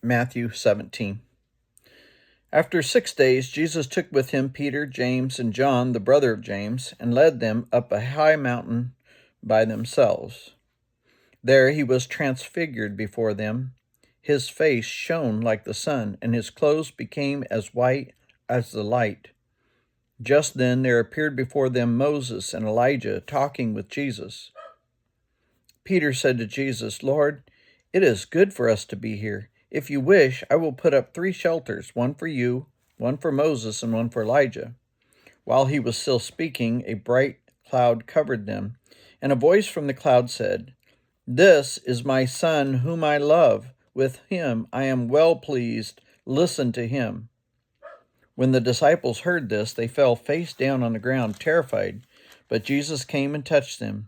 Matthew 17. After 6 days, Jesus took with him Peter, James, and John, the brother of James, and led them up a high mountain by themselves. There he was transfigured before them. His face shone like the sun, and his clothes became as white as the light. Just then there appeared before them Moses and Elijah talking with Jesus. Peter said to Jesus, "Lord, it is good for us to be here. If you wish, I will put up 3 shelters, one for you, one for Moses, and one for Elijah." While he was still speaking, a bright cloud covered them, and a voice from the cloud said, "This is my Son whom I love. With him I am well pleased. Listen to him." When the disciples heard this, they fell face down on the ground, terrified. But Jesus came and touched them.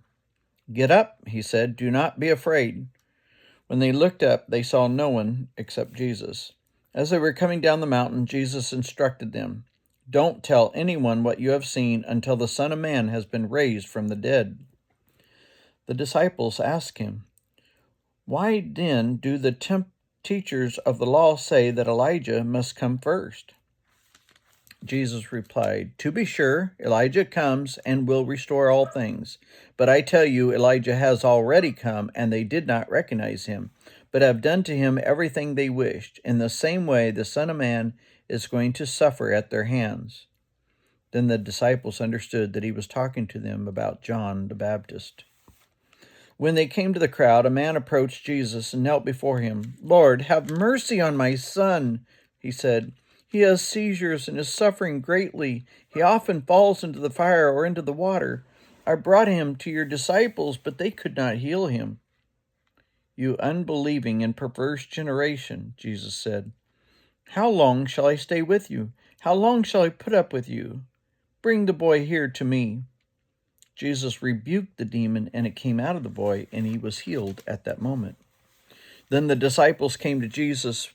"Get up," he said. "Do not be afraid." When they looked up, they saw no one except Jesus. As they were coming down the mountain, Jesus instructed them, "Don't tell anyone what you have seen until the Son of Man has been raised from the dead." The disciples asked him, "Why then do the teachers of the law say that Elijah must come first?" Jesus replied, "To be sure, Elijah comes and will restore all things. But I tell you, Elijah has already come, and they did not recognize him, but have done to him everything they wished. In the same way, the Son of Man is going to suffer at their hands." Then the disciples understood that he was talking to them about John the Baptist. When they came to the crowd, a man approached Jesus and knelt before him. "Lord, have mercy on my son," he said. "He has seizures and is suffering greatly. He often falls into the fire or into the water. I brought him to your disciples, but they could not heal him." "You unbelieving and perverse generation," Jesus said. "How long shall I stay with you? How long shall I put up with you? Bring the boy here to me." Jesus rebuked the demon, and it came out of the boy, and he was healed at that moment. Then the disciples came to Jesus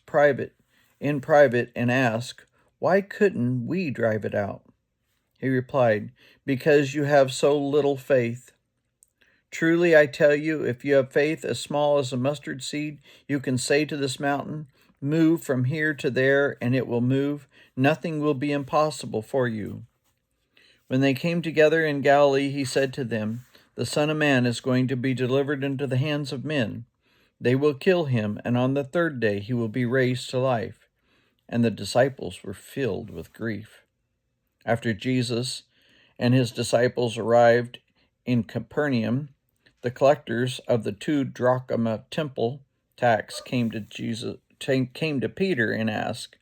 in private and asked, "Why couldn't we drive it out?" He replied, "Because you have so little faith. Truly I tell you, if you have faith as small as a mustard seed, you can say to this mountain, 'Move from here to there,' and it will move. Nothing will be impossible for you." When they came together in Galilee, he said to them, "The Son of Man is going to be delivered into the hands of men. They will kill him, and on the 3rd day he will be raised to life." And the disciples were filled with grief. After Jesus and his disciples arrived in Capernaum, the collectors of the 2 drachma temple tax came to Peter and asked,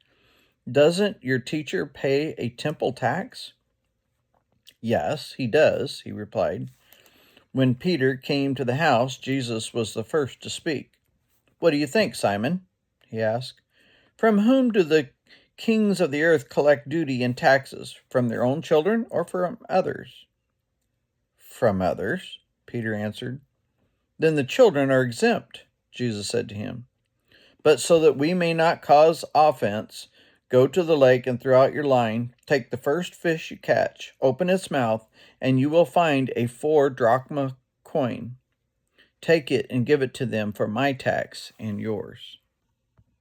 "Doesn't your teacher pay a temple tax?" "Yes, he does," he replied. When Peter came to the house, Jesus was the first to speak. "What do you think, Simon?" he asked. "From whom do the kings of the earth collect duty and taxes? From their own children or from others?" "From others," Peter answered. "Then the children are exempt," Jesus said to him. "But so that we may not cause offense, go to the lake and throw out your line. Take the first fish you catch, open its mouth, and you will find a 4 drachma coin. Take it and give it to them for my tax and yours."